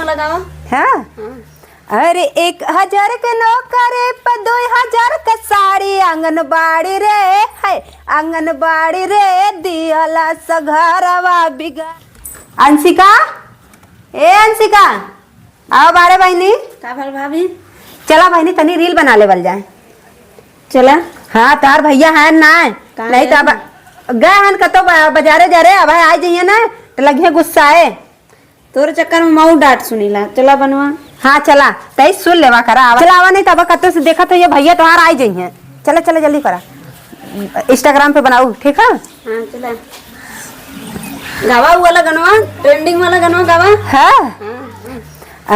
लगावा। हाँ अरे 1000 के नौकरे पर 2000 का साड़ी आंगनबाड़ी रे है आंगनबाड़ी रे दियाला सघरवा बिगा। अंशिका ए अंशिका आओ बारे बहनी। का भल भाभी? चला बहनी तनी रील बना लेवल जाए। चला। हाँ तार भैया है ना नहीं तो अब गए हन कतो बाजारे जा रहे अब आ जाइए ना तो लगिए गुस्साए तोरे चक्कर में मऊ डांट सुनीला। चला बनवा। हाँ चला तई सुन लेवा करा चला आवा नहीं तब कतो से देखा तो ये भैया तुम्हारा आ जाइए। चला चला जल्दी करा इंस्टाग्राम पे बनाऊ ठीक है। हाँ चला गावा वाला गनवा ट्रेंडिंग वाला गनवा गावा। हाँ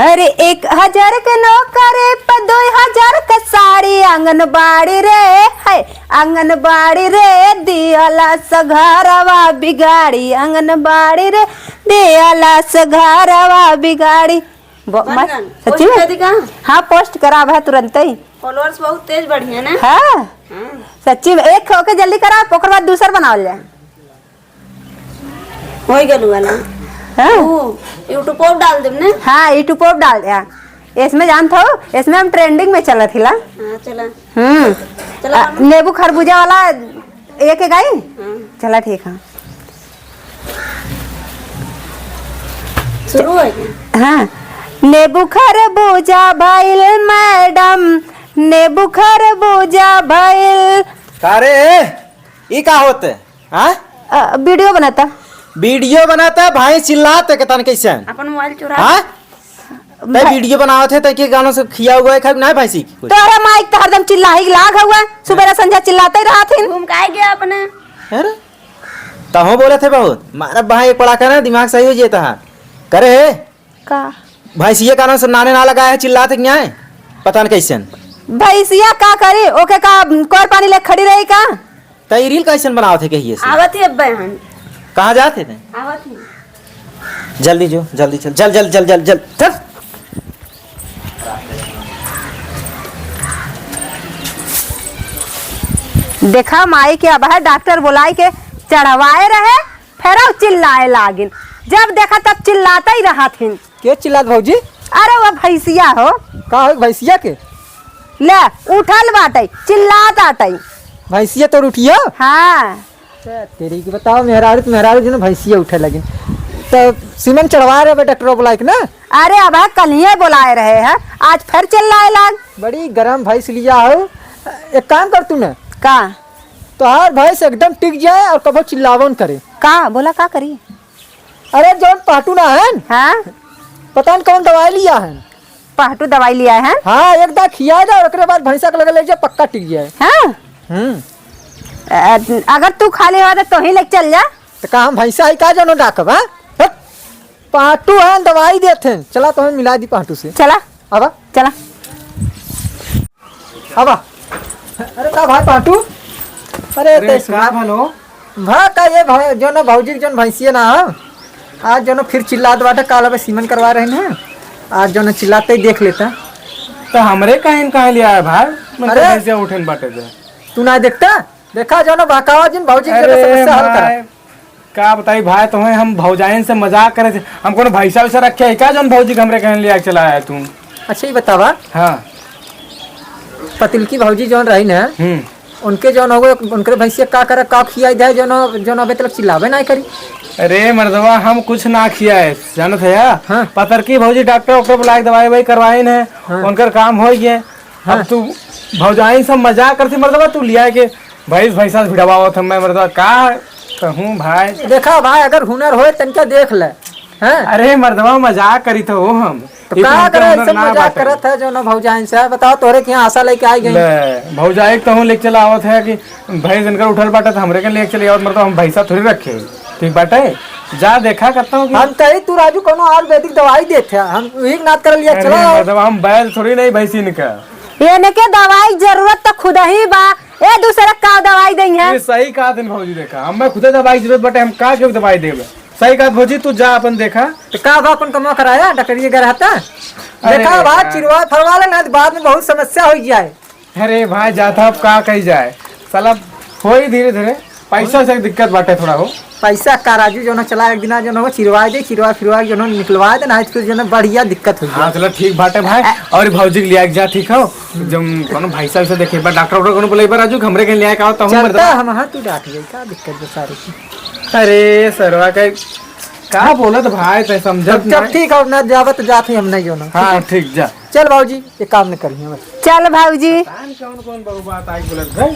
अरे 1000 के नौकरे पर 2000 का साड़ी आंगनबाड़ी रे है आंगनबाड़ी रे दियाला सघरवा बिगाड़ी आंगनबाड़ी रे दियाला सघरवा बिगाड़ी। सच्ची में? हाँ पोस्ट करा है तुरंत ही। फॉलोअर्स बहुत तेज बढ़िया ना। हाँ सच्ची में एक होके जल्दी करा ओकर बाद दूसरा बनावल जाए। हो गलू वाला यूट्यूब पर डाल देब ने। हाँ यूट्यूब पर डाल दिया इसमें जानता हो इसमें हम ट्रेंडिंग में चला थी ला। हाँ चला। चला नींबू खरबूजा वाला एक गाई। चला ठीक है शुरू है क्या? हाँ नींबू खरबूजा भइल मैडम नींबू खरबूजा भइल। अरे ये का होते हाँ वीडियो बनाता वीडियो बनाता है भाई चिल्लाते के तन कैसे अपन मोबाइल चुरा। हाँ ते वीडियो बनावत है तो के गानों से खिया हुआ है खा नहीं भाई सी तोरा माइक तो हरदम चिल्ला ही लाग हुआ सुबह संध्या चिल्लाते ही रहा थे। घूम के गया अपने। अरे तहो बोले थे बहुत मारा भाई एक पड़ा ना दिमाग सही हो जाता है करे का भाई सी कानों से नाने ना लगाया है चिल्लाते क्या है पता नहीं कैसे भैंसिया का करे ओके का कोर पानी ले खड़ी रही का तई रील कैसे बनावत है कहिए से आवत है अब बहन कहाँ जाते थे आवत है जल्दी जो जल्दी चल जल जल जल जल जल चल देखा माई के अब है डॉक्टर बुलाई के चढ़वाए रहे फिर चिल्लाए लागिन जब देखा तब चिल्लाता ही रहा थी। के चिल्लात भौजी? अरे वो भैंसिया हो का हो भैंसिया के ले उठल बाटे चिल्लात आटे भैंसिया तो उठियो। हाँ तेरी की बताओ मेहरारू जो भैंसिया उठे लगी तो सीमेंट चढ़वा रहे डॉक्टर बुला के ना। अरे अब है कल ही बुलाए रहे हैं आज फिर चिल्लाए लाग। बड़ी गरम भैंस लिया हो एक काम कर तू ना का तो हर भैंस एकदम टिक जाए और कभी चिल्लावन करे का बोला का करी। अरे जो पाटू ना है हाँ पता नहीं कौन दवाई लिया है पहटू दवाई लिया है। हाँ एक दाग खिया जाए और बाद भैंसा के लगे ले जाए पक्का टिक जाए। हाँ अगर तू खाली हुआ तो ही लेके चल जा तो का हम भैंसा ही का जानो डाकब है पाटू है दवाई देते चला तो हम मिला दी पाटू से। चला अब चला अब अरे का भाई पाटू अरे हेलो भा का ये भाई जो ना भौजी जो भैंसिया ना आज जो ना फिर चिल्लात बाटे काला में सीमन करवा रहे हैं आज जो ना चिल्लाते ही देख लेता तो हमरे कहीं लिया है भाई। अरे भैंसिया उठन बाटे थे तू ना देखता देखा जो ना बकावा जिन भौजी की समस्या हल करा का बताई भाई तुम्हें हम भौजाइन से मजाक करे थे हम कोनो भैंसा वैसा रखे है क्या जो भौजी हमरे कहीं लिया चला है तू। अच्छा ये बतावा हाँ पतिल की भौजी जो रही ना उनके जो हो उनके भैंसिया का करे का खिया जाए जो अभी तक चिल्लावे ना करी। अरे मर्दवा हम कुछ ना किया है जानत है यार। हाँ। पतर की भौजी डॉक्टर बुलाए दवाई वही करवाई है। हाँ। उनकर काम हो गए। हाँ। अब तू भौजाइन सब मजाक करती मर्दवा तू लिया के भैंसा भिड़वावत हम मैं मर्दवा का कहूँ भाई। देखा भाई अगर हुनर हो तनिका देख ले। अरे मर्दवा मजाक करी तो हम तो का करे सब मजाक करत है जो ना भौजाइन से बताओ तोरे के आशा लेके आई गई भौजाई तो हूँ लेके चला आवत है कि भैंस इनकर उठल बाटे हमरे के लेके चले आवत मतलब हम भैंसा थोड़ी रखे ठीक बाटे जा देखा करता हूँ हम तो तू राजू कोनो आयुर्वेदिक दवाई देते हम एक नाथ कर लिया चलो हम बैल थोड़ी नहीं भैंसी निका ये ने के दवाई जरूरत तो खुद ही बा ए दूसरे का दवाई दई है। ये सही कहा दिन भौजी देखा हम खुद दवाई जरूरत बाटे हम का क्यों दवाई देबे सही कहा भौजी तू जा अपन देखा तो का बा अपन कमा कराया डॉक्टरी गया रहता देखा बात चिरवा फरवा लेना बाद में बहुत समस्या हो जाए। अरे भाई जाता अब का कही जाए साला हो ही धीरे धीरे पैसा से दिक्कत बाटे थोड़ा हो पैसा का राजू जो ना चला एक दिन जो ना चिरवा दे चिरवा जो ना निकलवा दे ना फिर जो ना बढ़िया दिक्कत हो हाँ चलो ठीक बाटे भाई और भौजी के लिया जा ठीक हो जब कोनो भाई साहब से देखे बा डॉक्टर कोनो बोले बा राजू हमरे के लिया का तो हम चलता हम हां तू डांट गई का दिक्कत है सारी की। अरे सरवा का बोलत भाई ते समझत जब ठीक हो ना जावत जात ही हम नहीं जो ना। हाँ ठीक जा चल बाबूजी ये काम न करिए बस। चल भाऊजी कौन कौन बहु बात आई बोलत भाई